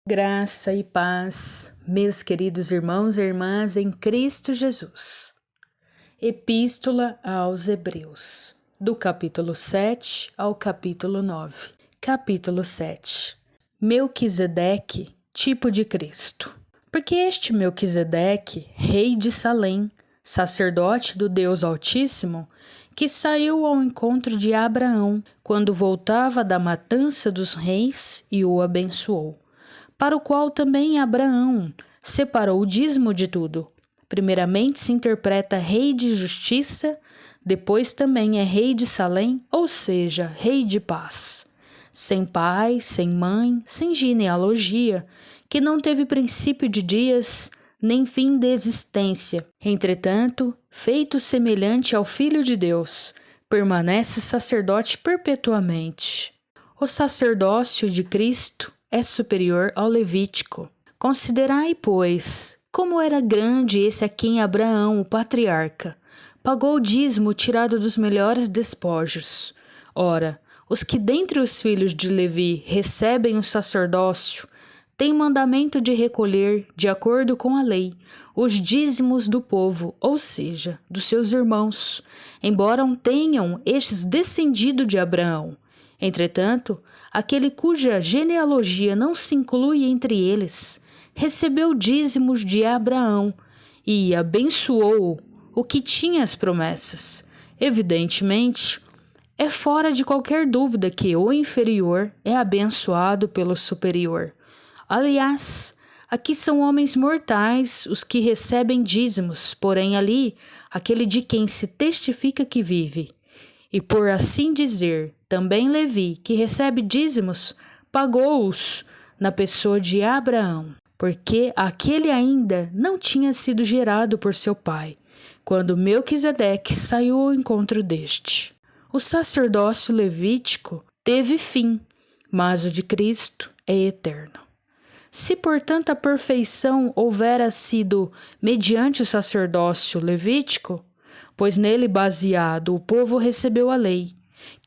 Graça e paz, meus queridos irmãos e irmãs em Cristo Jesus. Epístola aos Hebreus, do capítulo 7 ao capítulo 9. Capítulo 7. Melquisedeque, tipo de Cristo. Porque este Melquisedeque, rei de Salém, sacerdote do Deus Altíssimo, que saiu ao encontro de Abraão quando voltava da matança dos reis e o abençoou, para o qual também Abraão separou o dízimo de tudo. Primeiramente se interpreta rei de justiça, depois também é rei de Salém, ou seja, rei de paz. Sem pai, sem mãe, sem genealogia, que não teve princípio de dias, nem fim de existência. Entretanto, feito semelhante ao Filho de Deus, permanece sacerdote perpetuamente. O sacerdócio de Cristo é superior ao levítico. Considerai, pois, como era grande esse a quem Abraão, o patriarca, pagou o dízimo tirado dos melhores despojos. Ora, os que dentre os filhos de Levi recebem o sacerdócio têm mandamento de recolher, de acordo com a lei, os dízimos do povo, ou seja, dos seus irmãos, embora tenham estes descendido de Abraão. Entretanto, aquele cuja genealogia não se inclui entre eles, recebeu dízimos de Abraão e abençoou o que tinha as promessas. Evidentemente, é fora de qualquer dúvida que o inferior é abençoado pelo superior. Aliás, aqui são homens mortais os que recebem dízimos, porém ali, aquele de quem se testifica que vive. E por assim dizer, também Levi, que recebe dízimos, pagou-os na pessoa de Abraão, porque aquele ainda não tinha sido gerado por seu pai, quando Melquisedeque saiu ao encontro deste. O sacerdócio levítico teve fim, mas o de Cristo é eterno. Se, portanto, a perfeição houvera sido mediante o sacerdócio levítico, pois nele baseado o povo recebeu a lei,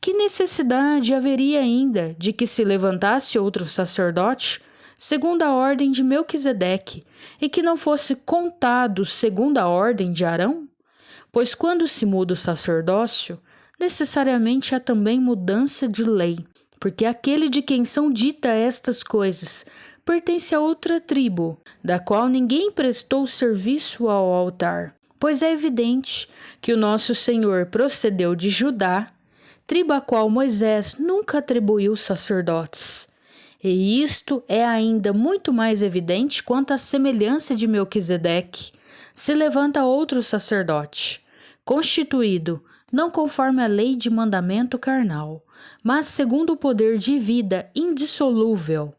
que necessidade haveria ainda de que se levantasse outro sacerdote, segundo a ordem de Melquisedeque, e que não fosse contado segundo a ordem de Arão? Pois quando se muda o sacerdócio, necessariamente há também mudança de lei, porque aquele de quem são ditas estas coisas pertence a outra tribo, da qual ninguém prestou serviço ao altar. Pois é evidente que o nosso Senhor procedeu de Judá, tribo a qual Moisés nunca atribuiu sacerdotes. E isto é ainda muito mais evidente quanto à semelhança de Melquisedeque. Se levanta outro sacerdote, constituído não conforme a lei de mandamento carnal, mas segundo o poder de vida indissolúvel,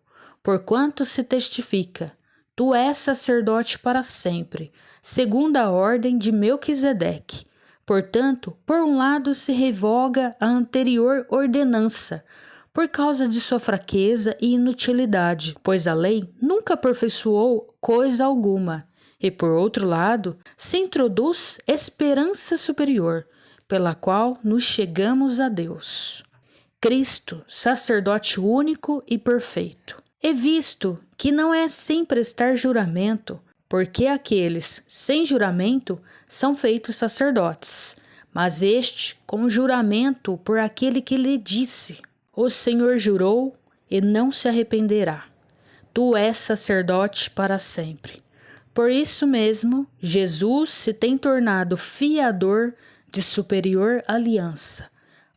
porquanto se testifica: tu és sacerdote para sempre, segundo a ordem de Melquisedeque. Portanto, por um lado se revoga a anterior ordenança, por causa de sua fraqueza e inutilidade, pois a lei nunca aperfeiçoou coisa alguma, e por outro lado se introduz esperança superior, pela qual nos chegamos a Deus. Cristo, sacerdote único e perfeito. E visto que não é sem prestar juramento, porque aqueles sem juramento são feitos sacerdotes, mas este com juramento por aquele que lhe disse: o Senhor jurou e não se arrependerá. Tu és sacerdote para sempre. Por isso mesmo, Jesus se tem tornado fiador de superior aliança.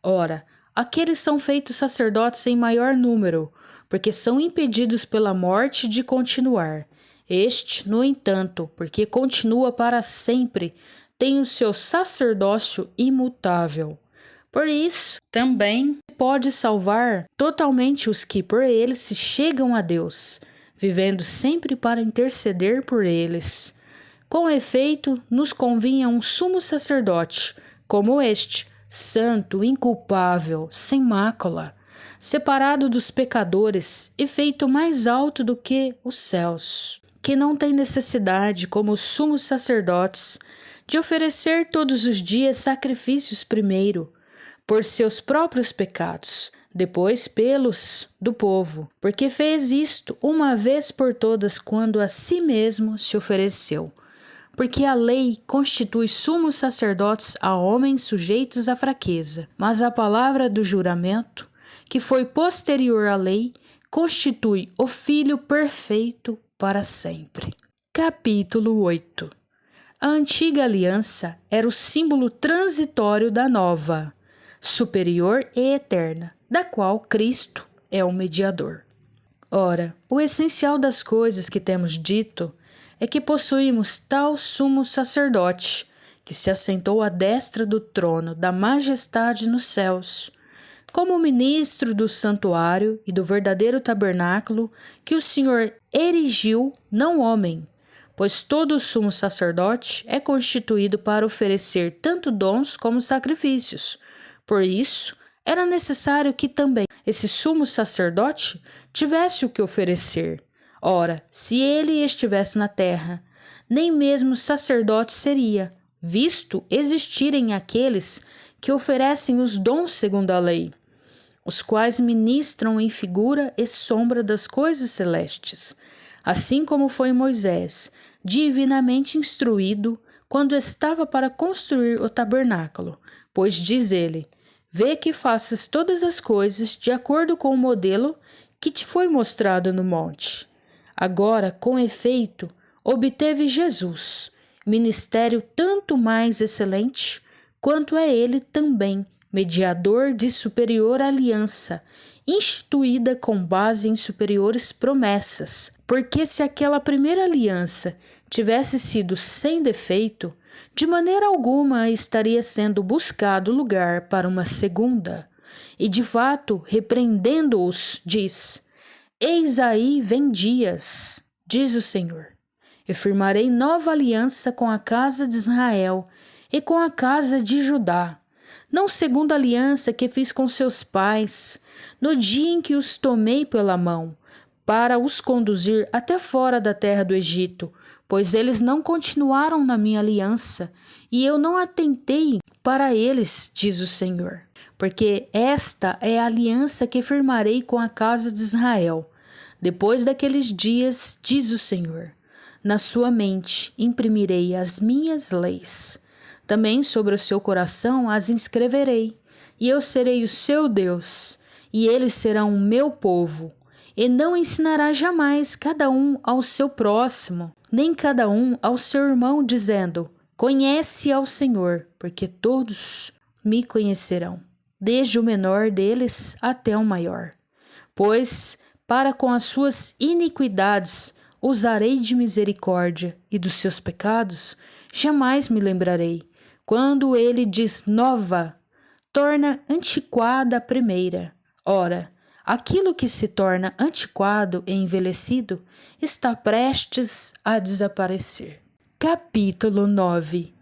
Ora, aqueles são feitos sacerdotes em maior número, porque são impedidos pela morte de continuar. Este, no entanto, porque continua para sempre, tem o seu sacerdócio imutável. Por isso, também pode salvar totalmente os que por ele se chegam a Deus, vivendo sempre para interceder por eles. Com efeito, nos convinha um sumo sacerdote, como este, santo, inculpável, sem mácula, separado dos pecadores e feito mais alto do que os céus, que não tem necessidade, como os sumos sacerdotes, de oferecer todos os dias sacrifícios primeiro, por seus próprios pecados, depois pelos do povo, porque fez isto uma vez por todas quando a si mesmo se ofereceu. Porque a lei constitui sumos sacerdotes a homens sujeitos à fraqueza, mas a palavra do juramento, que foi posterior à lei, constitui o Filho perfeito para sempre. Capítulo 8. A antiga aliança era o símbolo transitório da nova, superior e eterna, da qual Cristo é o mediador. Ora, o essencial das coisas que temos dito é que possuímos tal sumo sacerdote, que se assentou à destra do trono da majestade nos céus, como ministro do santuário e do verdadeiro tabernáculo que o Senhor erigiu, não homem, pois todo sumo sacerdote é constituído para oferecer tanto dons como sacrifícios. Por isso, era necessário que também esse sumo sacerdote tivesse o que oferecer. Ora, se ele estivesse na terra, nem mesmo sacerdote seria, visto existirem aqueles que oferecem os dons segundo a lei, os quais ministram em figura e sombra das coisas celestes, assim como foi Moisés, divinamente instruído, quando estava para construir o tabernáculo, pois diz ele: vê que faças todas as coisas de acordo com o modelo que te foi mostrado no monte. Agora, com efeito, obteve Jesus, ministério tanto mais excelente, quanto é ele também mediador de superior aliança, instituída com base em superiores promessas, porque se aquela primeira aliança tivesse sido sem defeito, de maneira alguma estaria sendo buscado lugar para uma segunda. E de fato, repreendendo-os, diz: eis aí vem dias, diz o Senhor, e firmarei nova aliança com a casa de Israel e com a casa de Judá, não segundo a aliança que fiz com seus pais, no dia em que os tomei pela mão, para os conduzir até fora da terra do Egito, pois eles não continuaram na minha aliança, e eu não atentei para eles, diz o Senhor. Porque esta é a aliança que firmarei com a casa de Israel. Depois daqueles dias, diz o Senhor, na sua mente imprimirei as minhas leis. Também sobre o seu coração as inscreverei, e eu serei o seu Deus, e eles serão o meu povo. E não ensinará jamais cada um ao seu próximo, nem cada um ao seu irmão, dizendo: conhece ao Senhor, porque todos me conhecerão, desde o menor deles até o maior. Pois, para com as suas iniquidades, usarei de misericórdia, e dos seus pecados jamais me lembrarei. Quando ele diz nova, torna antiquada a primeira. Ora, aquilo que se torna antiquado e envelhecido está prestes a desaparecer. Capítulo 9.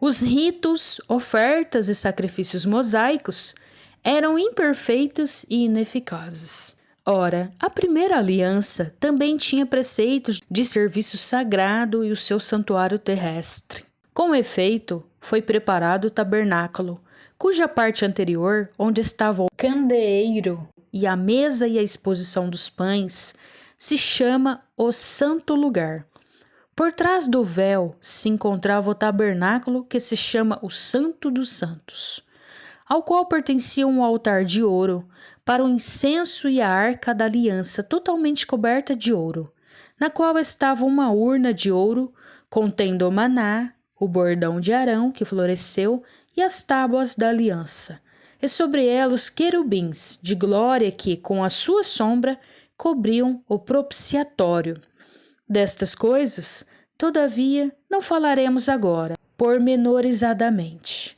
Os ritos, ofertas e sacrifícios mosaicos eram imperfeitos e ineficazes. Ora, a primeira aliança também tinha preceitos de serviço sagrado e o seu santuário terrestre. Com efeito, foi preparado o tabernáculo, cuja parte anterior, onde estava o candeeiro e a mesa e a exposição dos pães, se chama o Santo Lugar. Por trás do véu se encontrava o tabernáculo, que se chama o Santo dos Santos, ao qual pertencia um altar de ouro para o incenso e a arca da aliança totalmente coberta de ouro, na qual estava uma urna de ouro contendo o maná, o bordão de Arão que floresceu e as tábuas da aliança, e sobre ela os querubins de glória que, com a sua sombra, cobriam o propiciatório. Destas coisas, todavia, não falaremos agora, pormenorizadamente.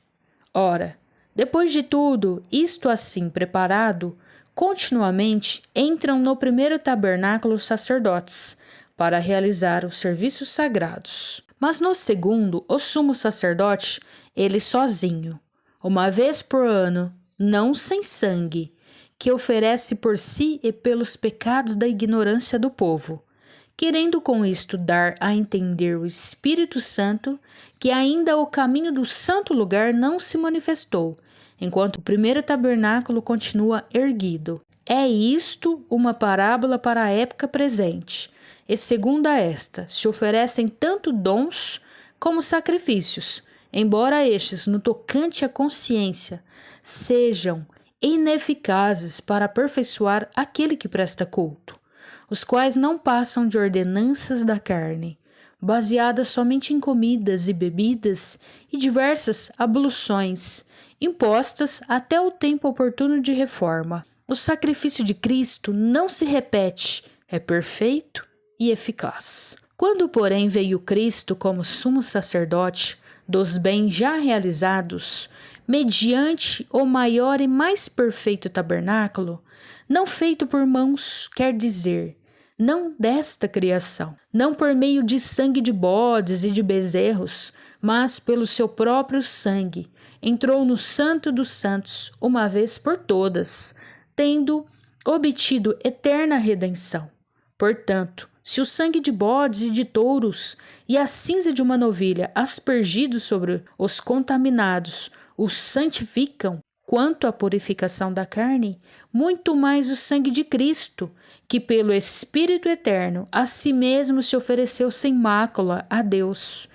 Ora, depois de tudo, isto assim preparado, continuamente entram no primeiro tabernáculo os sacerdotes, para realizar os serviços sagrados. Mas no segundo, o sumo sacerdote, ele sozinho, uma vez por ano, não sem sangue, que oferece por si e pelos pecados da ignorância do povo, querendo com isto dar a entender o Espírito Santo que ainda o caminho do santo lugar não se manifestou, enquanto o primeiro tabernáculo continua erguido. É isto uma parábola para a época presente, e segundo esta, se oferecem tanto dons como sacrifícios, embora estes, no tocante à consciência, sejam ineficazes para aperfeiçoar aquele que presta culto, os quais não passam de ordenanças da carne, baseadas somente em comidas e bebidas e diversas abluções, impostas até o tempo oportuno de reforma. O sacrifício de Cristo não se repete, é perfeito e eficaz. Quando, porém, veio Cristo como sumo sacerdote dos bens já realizados, mediante o maior e mais perfeito tabernáculo, não feito por mãos, quer dizer, não desta criação, não por meio de sangue de bodes e de bezerros, mas pelo seu próprio sangue, entrou no Santo dos Santos uma vez por todas, tendo obtido eterna redenção. Portanto, se o sangue de bodes e de touros e a cinza de uma novilha aspergidos sobre os contaminados os santificam, quanto à purificação da carne, muito mais o sangue de Cristo, que pelo Espírito Eterno a si mesmo se ofereceu sem mácula a Deus,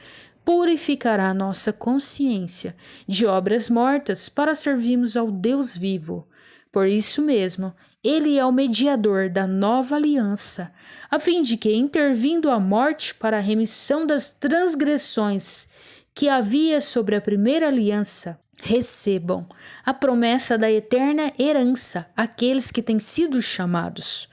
purificará nossa consciência de obras mortas para servirmos ao Deus vivo. Por isso mesmo, ele é o mediador da nova aliança, a fim de que, intervindo a morte para a remissão das transgressões que havia sobre a primeira aliança, recebam a promessa da eterna herança aqueles que têm sido chamados.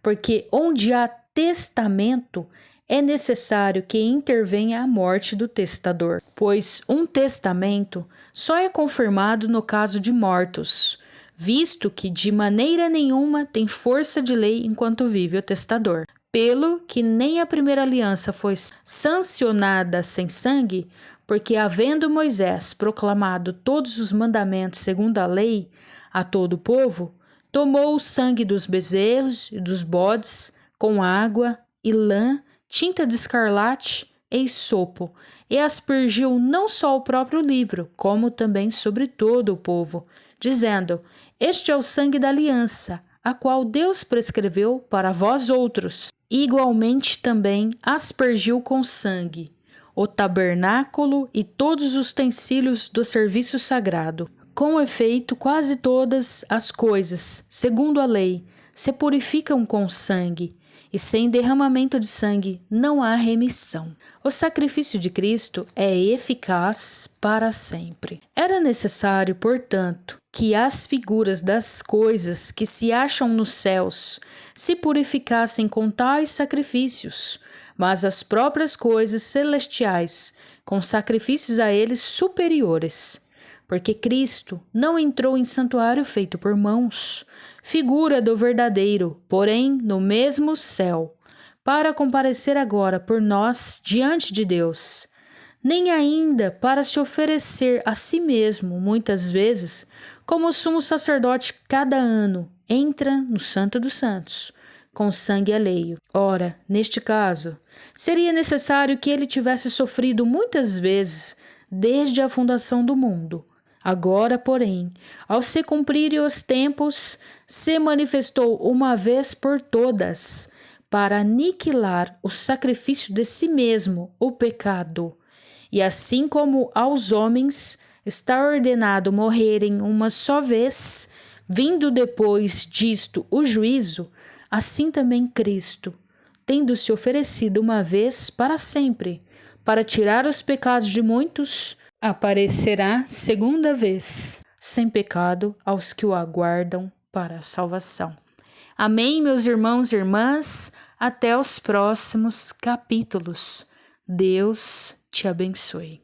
Porque onde há testamento, é necessário que intervenha a morte do testador, pois um testamento só é confirmado no caso de mortos, visto que de maneira nenhuma tem força de lei enquanto vive o testador. Pelo que nem a primeira aliança foi sancionada sem sangue, porque havendo Moisés proclamado todos os mandamentos segundo a lei a todo o povo, tomou o sangue dos bezerros e dos bodes com água e lã, tinta de escarlate e sopo, e aspergiu não só o próprio livro, como também sobre todo o povo, dizendo: este é o sangue da aliança, a qual Deus prescreveu para vós outros. Igualmente também aspergiu com sangue o tabernáculo e todos os utensílios do serviço sagrado. Com efeito, quase todas as coisas, segundo a lei, se purificam com sangue, e sem derramamento de sangue não há remissão. O sacrifício de Cristo é eficaz para sempre. Era necessário, portanto, que as figuras das coisas que se acham nos céus se purificassem com tais sacrifícios, mas as próprias coisas celestiais com sacrifícios a eles superiores. Porque Cristo não entrou em santuário feito por mãos, figura do verdadeiro, porém no mesmo céu, para comparecer agora por nós diante de Deus, nem ainda para se oferecer a si mesmo, muitas vezes, como o sumo sacerdote cada ano entra no Santo dos Santos, com sangue alheio. Ora, neste caso, seria necessário que ele tivesse sofrido muitas vezes desde a fundação do mundo. Agora, porém, ao se cumprirem os tempos, se manifestou uma vez por todas, para aniquilar o sacrifício de si mesmo, o pecado. E assim como aos homens está ordenado morrerem uma só vez, vindo depois disto o juízo, assim também Cristo, tendo se oferecido uma vez para sempre, para tirar os pecados de muitos, aparecerá segunda vez, sem pecado, aos que o aguardam para a salvação. Amém, meus irmãos e irmãs. Até os próximos capítulos. Deus te abençoe.